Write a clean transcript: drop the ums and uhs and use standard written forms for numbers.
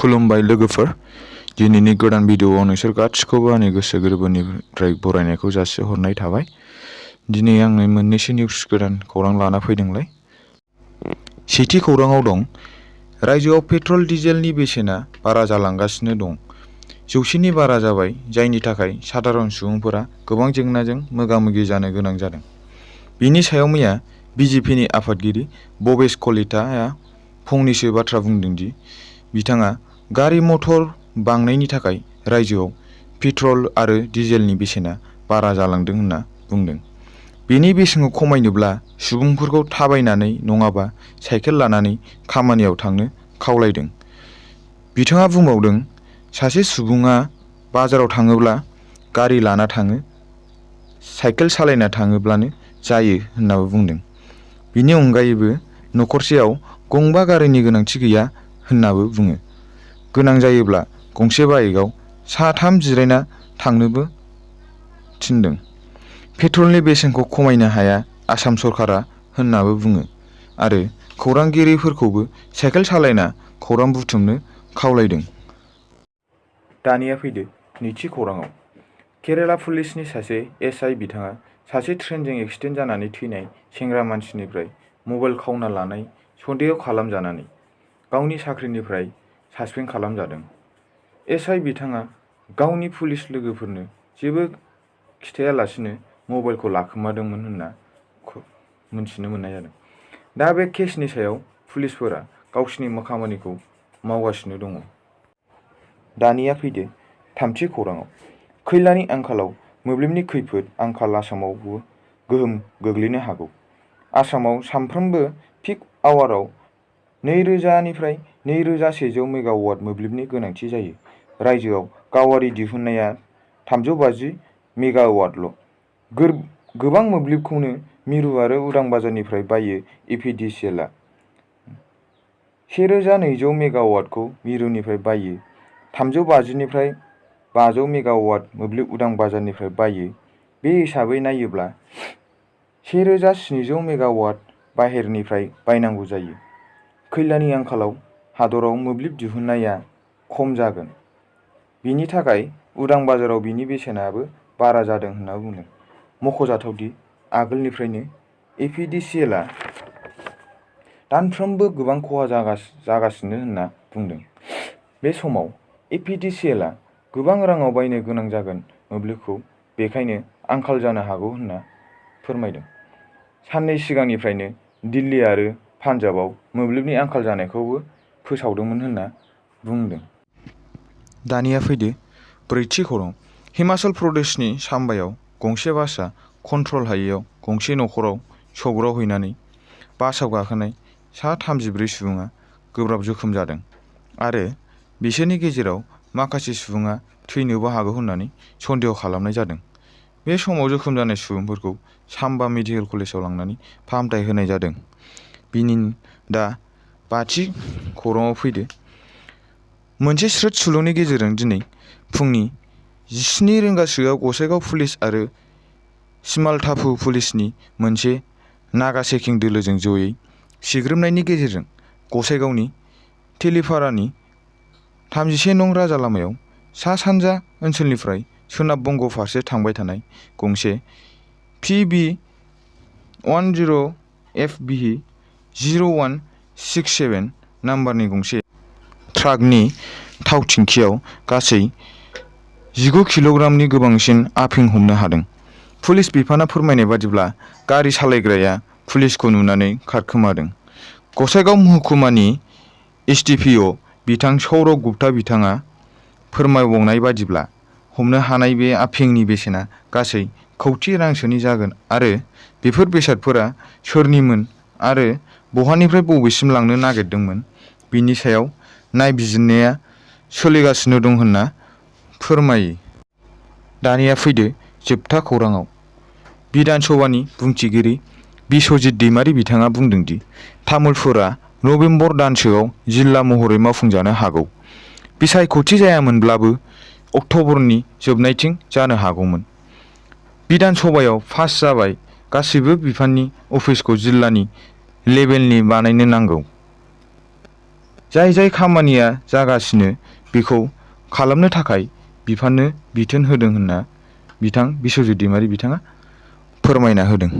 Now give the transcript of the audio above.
खुलुमबाय लोगोफोर, दिनैनि गोदान भिडिअआव नोंसोर गासिखौबो आंनि गोसो गोरबोनिफ्राय बरायनायखौ जासिहरनाय थाबाय। दिनै आङो मोननैसो निउस गोदान खौरां लाना फैदोंलाय। सेथि खौराङाव दं, रायजोआव पेट्रल डिजेलनि बेसेना बारा जालांगासिनो दं। जौसेनि बारा जाबाय, जायनि थाखाय साधारन सुबुंफोरा गोबां जेंनाजों मोगा-मोगि जानो गोनां जादों। बिनि सायाव मैया बिजेपिनि आफादगिरि भबेश कलिताया फंनैसो बाथ्रा बुंदों दि बिथाङा गारि मटर बांनायनि थाखाय रायजोआव पेट्रल आरो डिजेलनि बेसेना बारा जालांदों होनना बुंदों। बेनि बेसेनखौ खमायनोब्ला सुबुंफोरखौ थाबायनानै नङाबा साइकेल लानानै खामानियाव थांनो खावलायदों। बिथाङा बुंबावदों, सासे सुबुङा बाजाराव थाङोब्ला गारि लाना थाङो, साइकेल सालायना थाङोब्लानो जायो होननाबो बुंदों। बिनि अनगायैबो नखरसेयाव गंबा गारिनि गोनांथि गैया होननाबो बुङो। गोनां जायोब्ला गंसे बाइकआव साथाम जिरायना थांनोबो थिनदों। पेट्रलनि बेसेनखौ खमायनो हाया आसाम सरकारा होननाबो बुङो आरो खौरांगिरिफोरखौबो साइकेल सालायना खौरां बुथुमनो खावलायदों। दानिया फैदो नैथि खौराङाव। केरेला पुलिसनि सासे एसआइ बिथाङा सासे ट्रेनजों एक्सिडेन्ट जानानै थैनाय सेंग्रा मानसिनिफ्राय मबाइल खावना लानाय सन्देह खालामजानानै गावनि साख्रिनिफ्राय सासपेन्ड खालामजादों। एसआइ बिथाङा गावनि पुलिस लोगोफोरनो जेबो खिथायालासिनो मबाइलखौ लाखोमादोंमोन होनना मिथिनो मोननाय जादों। दा बे केसनि सायाव पुलिसफोरा गावसिनि खामानिखौ मावगासिनो दङ। दानिया फैदो थामथि खौराङाव। खैलानि आंखालाव मोब्लिबनि खैफोद आंखाल आसामावबो गोहोम गोग्लैनो हागौ। आसामाव सानफ्रोमबो पिक आवाराव 2000 निफ्राय 2100 मेगावाट मोब्लिबनि गोनांथि जायो। रायजोआव गावारि दिहुननाया 350 मेगावाटल'। गोबां मोब्लिबखौनो मिरु आरो उदां बाजारनिफ्राय बायो इपिडिसिएलआ। 1200 मेगावाटखौ मिरुनिफ्राय बायो, 350 निफ्राय 500 मेगावाट मोब्लिब उदां बाजारनिफ्राय बायो। बे हिसाबै नायोब्ला 1700 मेगावाट बाहेरनिफ्राय बायनांगौ जायो। खैलानि आंखालाव हादराव मोब्लिब दिहुननाया खम जागोन। बिनि थाखाय उदां बाजाराव बिनि बेसेनाबो बारा जादों होनना बुंदों। मख'जाथावदि आगोलनिफ्रायनो इपिडिसिएलआ दानफ्रोमबो गोबां खहा जागासिनो होनना बुंदों। बे समाव इपिडिसिएलआ गोबां राङाव बायनो गोनां जागोन मोब्लिबखौ, बेखायनो आंखाल जानो हागौ होनना फोरमायदों। साननै सिगांनिफ्रायनो दिल्ली आरो पान्जाबाव मोब्लिबनि आंखाल जानायखौबो फोसावदोंमोन होनना बुंदों। दानिया फैदो ब्रैथि खौरां। हिमाचल प्रदेशनि साम्बायाव गंसे बासआ कन्ट्रल हायैयाव गंसे नखराव सौग्रावहैनानै बासआव गाखोनाय सा 34 सुबुङा गोब्राब जोखोम जादों आरो बिसोरनि गेजेराव माखासे सुबुङा थैनोबो हागौ होननानै सन्देह खालामनाय जादों। बे समाव जोखोम जानाय सुबुंफोरखौ साम्बा मेडिकेल कलेजाव लांनानै फाहामथाय होनाय जादों। बिनि दा बाथि खौराङाव फैदो। मोनसे स्रोद सुलुंनि गेजेरजों दिनै फुंनि 17 रिंगासोआव गसाइगाव पुलिस आरो सिमालटापु पुलिसनि मोनसे नागा चेकिं दोलोजों जयै सिग्रोमनायनि गेजेरजों गसाइगावनि तेलिपारानि 31 नं राजा लामायाव सा-सानजा ओनसोलनिफ्राय सोनाब बंग फारसे थांबाय थानाय गंसे PB10FBE0167 नाम्बारनि गंसे ट्राकनि थाव टेंकियाव गासै 19 किल'ग्रामनि गोबांसिन आफिं हमनो हादों। पुलिस बिफाना फोरमायनाय बादिब्ला गारि सालायग्राया पुलिसखौ नुनानै खारखोमादों। गसाइगाव महकुमानि एसडिपिअ बिथां सौरभ गुप्ता बिथाङा फोरमायबावनाय बादिब्ला हमनो हानाय बे आफिंनि बेसेना गासै कौटि रांसोनि जागोन आरो बेफोर बेसादफोरा सोरनिमोन आरो बहानिफ्राय बबेसिम लांनो नागिरदोंमोन बिनि सायाव नायबिजिरनाया सोलिगासिनो दं होनना फोरमायो। दानिया फैदो जोबथा खौराङाव। बिधान सभानि बुंथिगिरि बिस्वजित दैमारी बिथाङा बुंदों दि तामुलपुरा नबेम्बर दानसोआव जिल्ला महरै मावफुंजानो हागौ। बिसायख'थि जायामोनब्लाबो अक्ट'बरनि जोबनायथिं जानो हागौमोन। बिधान सभायाव पास जाबाय गासैबो बिफाननि अफिसखौ जिल्लानि लेभेलनि बानायनो नांगौ। जाय जाय खामानिया जागासिनो बेखौ खालामनो थाखाय बिफाननो बिथोन होदों होनना बिथां बिस्वजित दैमारि बिथाङा फोरमायना होदों।